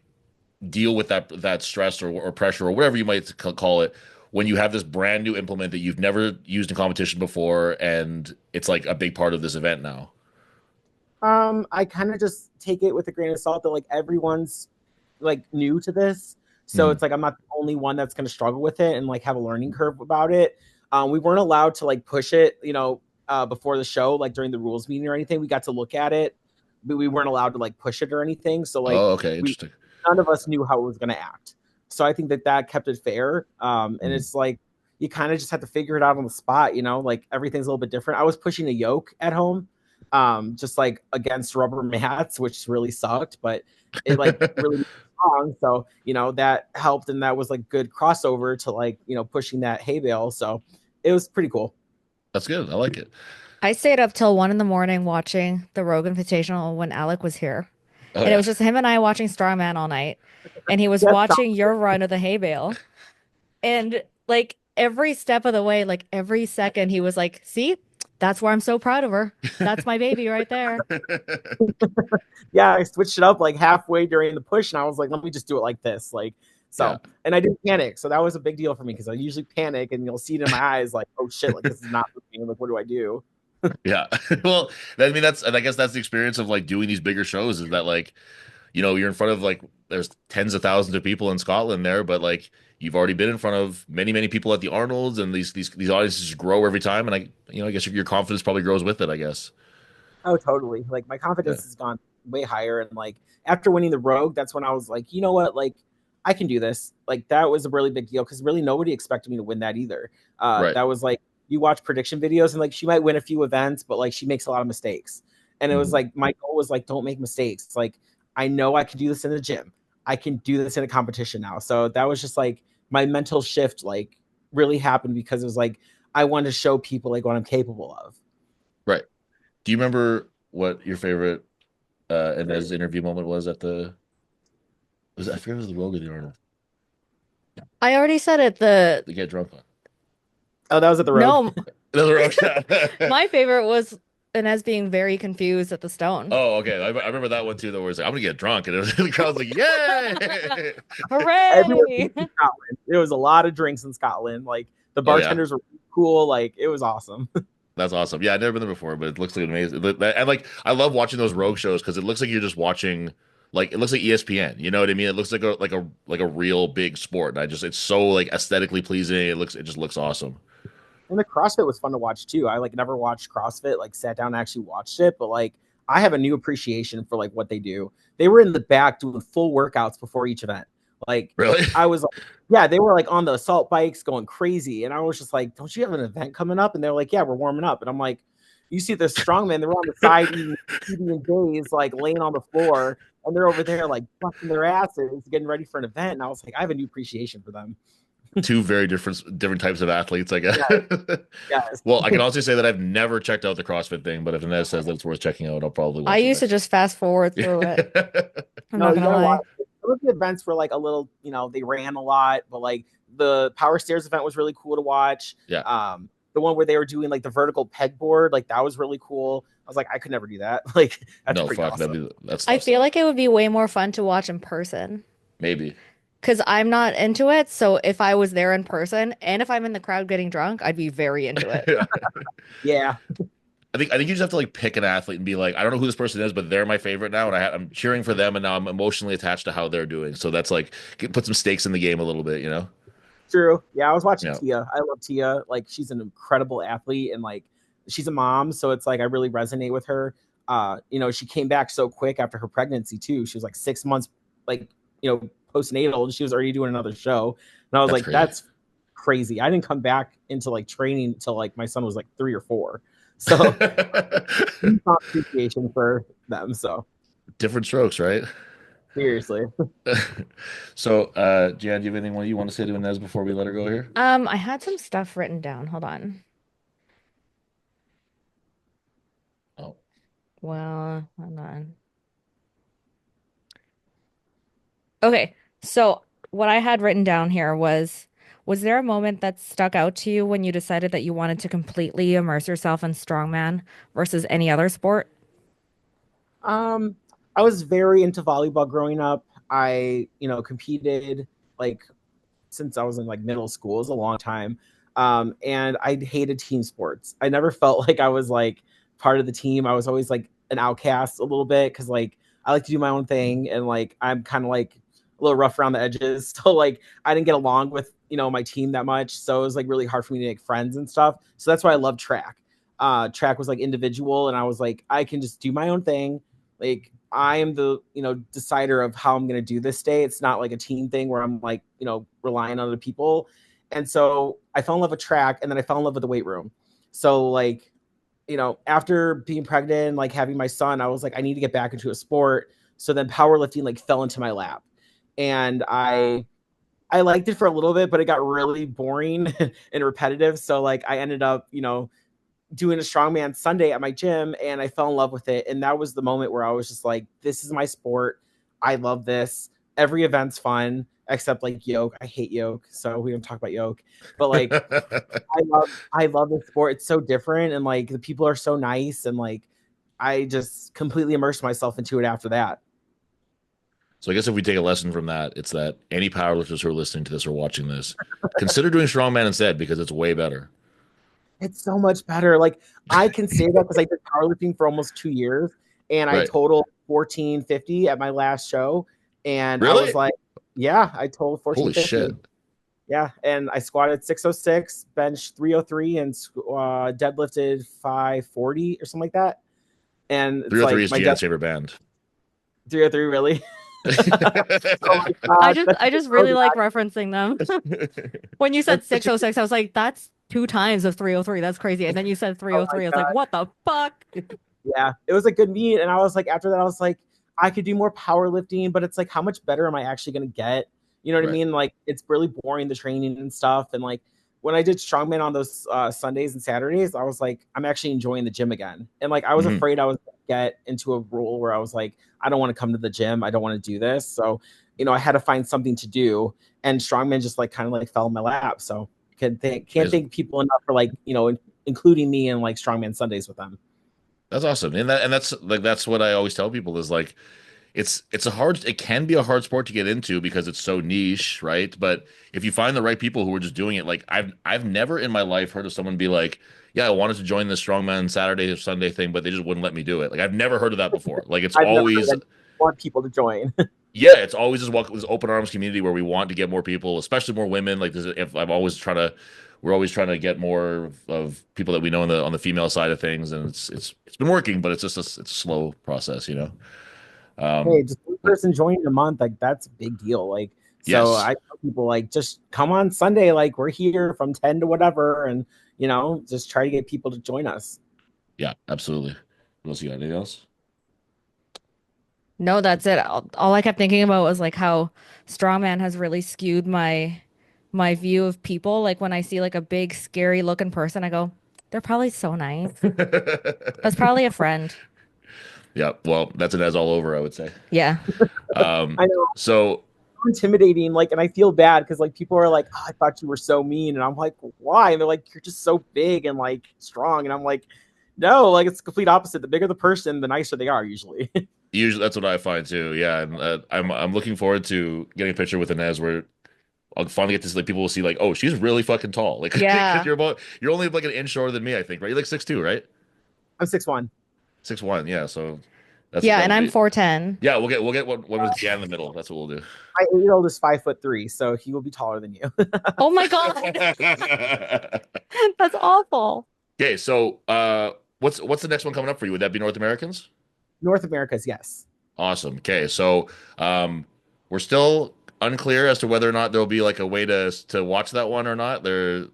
deal with that stress or pressure or whatever you might call it when you have this brand new implement that you've never used in competition before and it's like a big part of this event now? I kind of just take it with a grain of salt that like everyone's like new to this. So Mm. it's like I'm not the only one that's going to struggle with it and like have a learning curve about it. We weren't allowed to like push it, before the show, like during the rules meeting or anything. We got to look at it, but we weren't allowed to like push it or anything. So like Oh, okay, we interesting. none of us knew how it was going to act. So I think that kept it fair. And Mm. it's like you kind of just have to figure it out on the spot. Like everything's a little bit different. I was pushing a yoke at home, just like against rubber mats, which really sucked, but it like really strong. So, that helped. And that was like good crossover to like, pushing that hay bale. So it was pretty cool. That's good. I like it. I stayed up till 1 in the morning watching the Rogue Invitational when Alec was here. Oh And it yeah. was just him and I watching Strongman all night. And he was Yes. watching your run of the hay bale. And like every step of the way, like every second, he was like, see, that's where I'm so proud of her. That's my baby right there. Yeah, I switched it up like halfway during the push, and I was like, let me just do it like this. Yeah. And I didn't panic. So that was a big deal for me because I usually panic and you'll see it in my eyes like, oh shit, like this is not working. Like, what do I do? Yeah. Well, I mean, and I guess that's the experience of like doing these bigger shows is that like you know, you're in front of like there's tens of thousands of people in Scotland there, but like you've already been in front of many people at the Arnolds, and these audiences grow every time, and I guess your confidence probably grows with it, I guess. Oh, totally. Like my Yeah. confidence has gone way higher. And like after winning the Rogue, that's when I was like, you know what? Like I can do this. Like that was a really big deal because really nobody expected me to win that either. Right. That was like you watch prediction videos and like she might win a few events, but like she makes a lot of mistakes. And it was Mhm. like my goal was like, don't make mistakes. It's like I know I can do this in the gym. I can do this in a competition now. So that was just like my mental shift like really happened because it was like I wanted to show people like what I'm capable of. Right. Do you remember what your favorite Inez interview moment was at I forget if it was the Rogue or the Arnold. I already said it. The To get drunk on. Oh, that was at the Rogue. no, The Rogue. my favorite was Inez being very confused at the stone. Oh, okay. I remember that one too, though, where it's like, I'm gonna get drunk, and the crowd's like, "Yay!" Everyone was Hooray! in Scotland. There was a lot of drinks in Scotland. Like the Oh yeah, bartenders were cool. Like it was awesome. that's awesome. Yeah, I've never been there before, but it looks like amazing. And like, I love watching those Rogue shows because it looks like you're just watching, like, it looks like ESPN. You know what I mean? It looks like a real big sport. And it's so like aesthetically pleasing. It just looks awesome. And the CrossFit was fun to watch too. I like never watched CrossFit, like sat down and actually watched it, but like I have a new appreciation for like what they do. They were in the back doing full workouts before each event. Like Really? I was like, yeah, they were like on the assault bikes going crazy. And I was just like, don't you have an event coming up? And they're like, yeah, we're warming up. And I'm like, you see the strongman, they were on the side eating days, like laying on the floor, and they're over there like busting their asses, getting ready for an event. And I was like, I have a new appreciation for them. Two very different types of athletes, I guess. Yeah, yes. Well, I can also say that I've never checked out the CrossFit thing, but if Inez says that it's worth checking out, I'll probably I watch it used to next. just fast forward through it. I'm No, not you gonna gotta watch. lie. Some of the events were like a little, they ran a lot, but like the power stairs event was really cool to watch. Yeah. The one where they were doing like the vertical pegboard, like that was really cool. I was like, I could never do that. Like that's No, pretty fuck. awesome. That's I tough feel stuff. like it would be way more fun to watch in person Maybe. because I'm not into it. So if I was there in person and if I'm in the crowd getting drunk, I'd be very into it. Yeah. Yeah, I think you just have to like pick an athlete and be like, I don't know who this person is, but they're my favorite now, and I'm cheering for them, and now I'm emotionally attached to how they're doing. So that's like put some stakes in the game a little bit, you know? true. Yeah, I was watching Yeah. Tia. I love Tia. Like she's an incredible athlete and like she's a mom, so it's like I really resonate with her. She came back so quick after her pregnancy too. She was like 6 months, like postnatal, and she was already doing another show. And I was That's like, crazy. that's crazy. I didn't come back into like training until like my son was like 3 or 4. So appreciation for them. So Different strokes, right? seriously. So, Jan, do you have anything you want to say to Inez before we let her go here? I had some stuff written down. Hold on. Oh, Well, hold on. Okay, so what I had written down here was there a moment that stuck out to you when you decided that you wanted to completely immerse yourself in strongman versus any other sport? Um, I was very into volleyball growing up. I, competed like since I was in like middle school. It was a long time. And I hated team sports. I never felt like I was like part of the team. I was always like an outcast a little bit because like I like to do my own thing and like I'm kind of like a little rough around the edges. So like I didn't get along with my team that much. So it was like really hard for me to make friends and stuff. So that's why I love track. Track was like individual, and I was like, I can just do my own thing. Like I am the decider of how I'm going to do this day. It's not like a team thing where I'm like relying on other people. And so I fell in love with track, and then I fell in love with the weight room. So like after being pregnant, like having my son, I was like, I need to get back into a sport. So then powerlifting like fell into my lap, and I liked it for a little bit, but it got really boring and repetitive. So like I ended up doing a strongman Sunday at my gym, and I fell in love with it. And that was the moment where I was just like, this is my sport. I love this. Every event's fun except like yoke. I hate yoke, so we don't talk about yoke. But like I love this sport. It's so different, and like the people are so nice, and like I just completely immersed myself into it after that. So I guess if we take a lesson from that, it's that any powerlifters who are listening to this or watching this, consider doing strongman instead because it's way better. It's so much better. Like I can say that because I did powerlifting for almost 2 years, and I Right. total 1450 at my last show, and I Really? was like, yeah, I told Holy 1450. shit. Yeah, and I squatted 606, benched 303, and deadlifted 540 or something like that. And it's 303 like is my Jan's favorite band. 303, really? Oh my gosh, I just so really like referencing them. When you said that's such a 606, I was like, that's 2 times of 303. That's crazy. And then you said oh my 303. I was like, god. what the fuck? Yeah, it was a good meet, and I was like, after that, I was like, I could do more powerlifting, but it's like, how much better am I actually gonna get? You know what I Right. mean? Like, it's really boring, the training and stuff. And like, when I did strongman on those Sundays and Saturdays, I was like, I'm actually enjoying the gym again. And like, I was Mhm. afraid I was gonna get into a role where I was like, I don't want to come to the gym, I don't want to do this. So, I had to find something to do, and strongman just like kind of like fell in my lap. So can't Amazing. thank people enough for like including me in like strongman Sundays with them. That's awesome. And that's like that's what I always tell people is like it can be a hard sport to get into because it's so niche, right? But if you find the right people who are just doing it, like I've never in my life heard of someone be like, yeah, I wanted to join the strongman Saturday or Sunday thing, but they just wouldn't let me do it. Like I've never heard of that before. Like it's I've never heard always that. I want people to join. yeah, it's always this open arms community where we want to get more people, especially more women. Like this, if I'm always trying to, we're always trying to get more of people that we know on the female side of things, and it's been working, but it's just it's a slow process, you know. Hey, Um, just one person joining a month, like that's a big deal. Like, so yes, I tell people like just come on Sunday, like we're here from 10 to whatever, and just try to get people to join us. yeah, absolutely. What else you got? Anything else? No, that's it. All I kept thinking about was like how strongman has really skewed my view of people. Like when I see like a big, scary looking person, I go, they're probably so nice. That's probably a friend. Yeah, well, that's an as all over, I would say. Yeah. Um, I know, so intimidating, like, and I feel bad because like people are like, oh, I thought you were so mean, and I'm like, why? And they're like, you're just so big and like strong, and I'm like, no, like it's the complete opposite. The bigger the person, the nicer they are usually. usually that's what I find too. Yeah, and I'm looking forward to getting a picture with Inez where I'll finally get to see like people will see like, oh, she's really fucking tall. Like because Yeah. you're only like an inch shorter than me, I think, right? You're like 6'2", right? I'm 6'1". 6'1", yeah. So Yeah, and that'll I'm be 4'10". yeah. We'll get one with Jan in the middle. That's what we'll do. My 8-year-old is 5'3", so he will be taller than you. Oh my God. That's awful. Okay, so what's the next one coming up for you? Would that be North Americans? North America's, yes. Awesome. Okay, so we're still unclear as to whether or not there'll be like a way to watch that one or not. They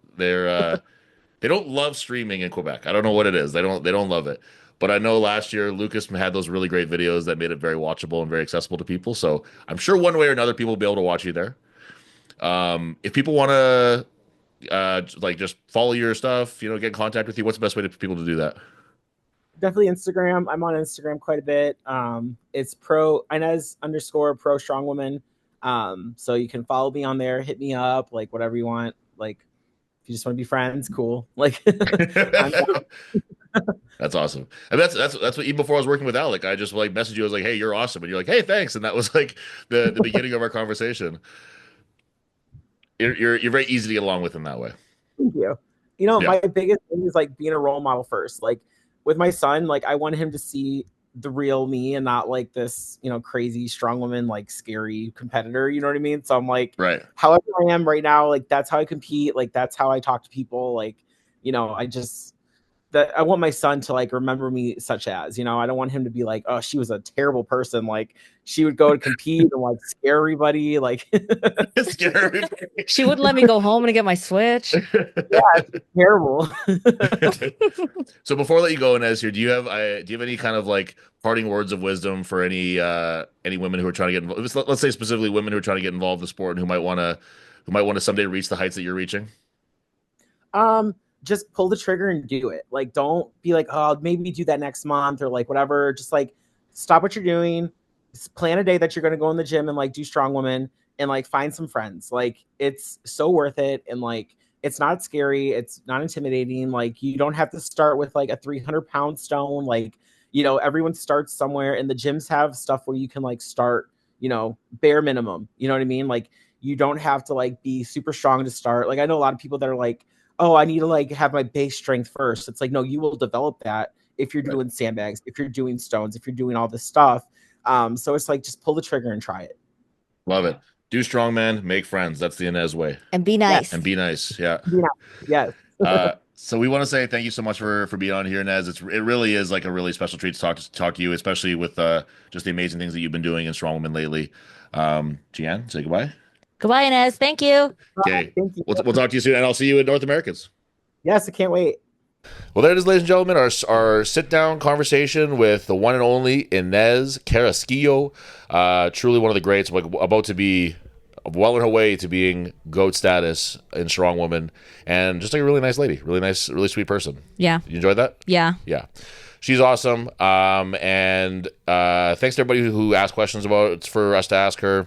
don't love streaming in Quebec. I don't know what it is. They don't love it. But I know last year Lucas had those really great videos that made it very watchable and very accessible to people. So I'm sure one way or another people will be able to watch you there. If people want to like just follow your stuff, get in contact with you, what's the best way for people to do that? Definitely Instagram. I'm on Instagram quite a bit. It's pro Inez _pro Strongwoman. So you can follow me on there, hit me up, like whatever you want. Like if you just want to be friends, cool. Like I'm down. That's awesome. And that's what even before I was working with Alec, I just like messaged you. I was like, "Hey, you're awesome," and you're like, "Hey, thanks." And that was like the beginning of our conversation. You're very easy to get along with in that way. Thank you. Yeah, My biggest thing is like being a role model first. Like with my son, like I want him to see the real me and not like this, crazy strong woman, like scary competitor. You know what I mean? So I'm like, right. however I am right now, like that's how I compete. Like that's how I talk to people. Like, I just that I want my son to like remember me such as, I don't want him to be like, oh, she was a terrible person. Like she would go to compete and like scare everybody. Like, It's scary. She wouldn't let me go home and get my Switch. yeah, it's terrible. So before I let you go, Inez, here, do you have any kind of like parting words of wisdom for any women who are trying to get involved? Let's say specifically women who are trying to get involved in the sport and who might want to someday reach the heights that you're reaching. um, just pull the trigger and do it. Like, don't be like, oh, maybe do that next month or like whatever. Just like stop what you're doing. Plan a day that you're going to go in the gym and like do strong women and like find some friends. Like it's so worth it. And like, it's not scary. It's not intimidating. Like you don't have to start with like a 300-pound stone. Like, everyone starts somewhere, and the gyms have stuff where you can like start, bare minimum. You know what I mean? Like you don't have to like be super strong to start. Like I know a lot of people that are like, oh, I need to like have my base strength first. It's like, no, you will develop that if you're Right. doing sandbags, if you're doing stones, if you're doing all this stuff. So it's like, just pull the trigger and try it. Love it. Do strongman, make friends. That's the Inez way. And be nice. And be nice. Yeah. Yes. So we want to say thank you so much for being on here, Inez. It really is like a really special treat to talk to you, especially with just the amazing things that you've been doing in Strongwomen lately. Gian, say goodbye. Goodbye, Inez. Thank you. Okay. Thank you. We'll talk to you soon, and I'll see you in North Americans. Yes, I can't wait. Well, there it is, ladies and gentlemen, our sit-down conversation with the one and only Inez Carrasquillo. Truly one of the greats, like about to be well on her way to being GOAT status in Strongwoman, and just like a really nice lady, really nice, really sweet person. Yeah. You enjoyed that? Yeah. Yeah. She's awesome. And thanks to everybody who asked questions for us to ask her.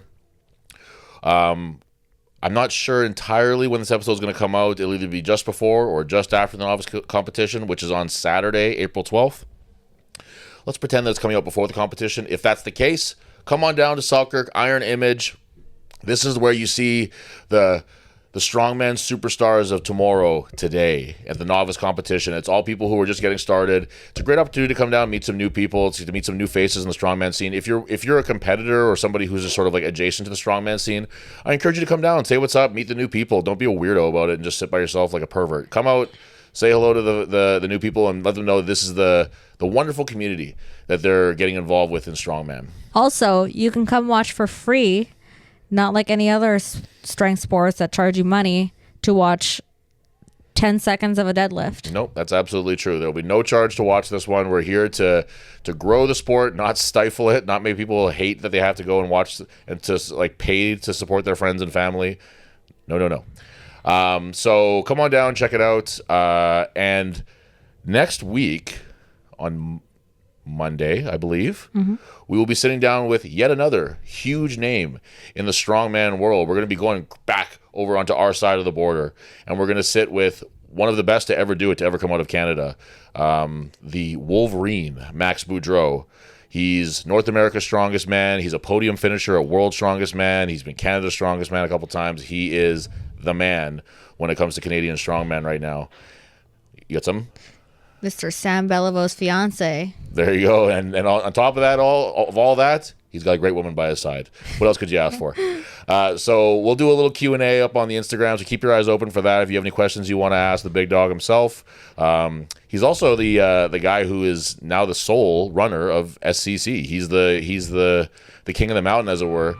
I'm not sure entirely when this episode is going to come out. It'll either be just before or just after the novice competition, which is on Saturday, April 12th. Let's pretend that it's coming out before the competition. If that's the case, come on down to Selkirk, Iron Image. This is where you see the strongman superstars of tomorrow today at the novice competition. It's all people who are just getting started. It's a great opportunity to come down and meet some new people, to meet some new faces in the strongman scene. If you're a competitor or somebody who's just sort of like adjacent to the strongman scene, I encourage you to come down and say what's up, meet the new people. Don't be a weirdo about it and just sit by yourself like a pervert. Come out, say hello to the new people, and let them know this is the wonderful community that they're getting involved with in strongman. Also, you can come watch for free, not like any other strength sports that charge you money to watch 10 seconds of a deadlift. Nope, that's absolutely true. There'll be no charge to watch this one. We're here to grow the sport, not stifle it, not make people hate that they have to go and watch and to like pay to support their friends and family. No. So come on down, check it out. And next week on Monday, I believe, we will be sitting down with yet another huge name in the strongman world. We're going to be going back over onto our side of the border, and we're going to sit with one of the best to ever do it, to ever come out of Canada, the Wolverine, Max Boudreau. He's North America's strongest man. He's a podium finisher at World's Strongest Man. He's been Canada's strongest man a couple times. He is the man when it comes to Canadian strongman right now. You got some? Mr. Sam Belivo's fiance. There you go. And on top of that, all that, he's got a great woman by his side. What else could you ask for? So we'll do a little Q&A up on the Instagram, so keep your eyes open for that if you have any questions you want to ask the big dog himself. He's also the guy who is now the sole runner of SCC. He's the king of the mountain, as it were.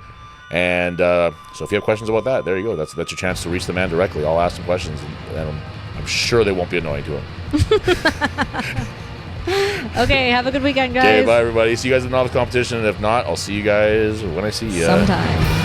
And so if you have questions about that, there you go. That's your chance to reach the man directly. I'll ask some questions, and I'm sure they won't be annoying to him. Okay, have a good weekend, guys. Okay, bye everybody. See you guys in the novice competition, and if not, I'll see you guys when I see you. Sometime.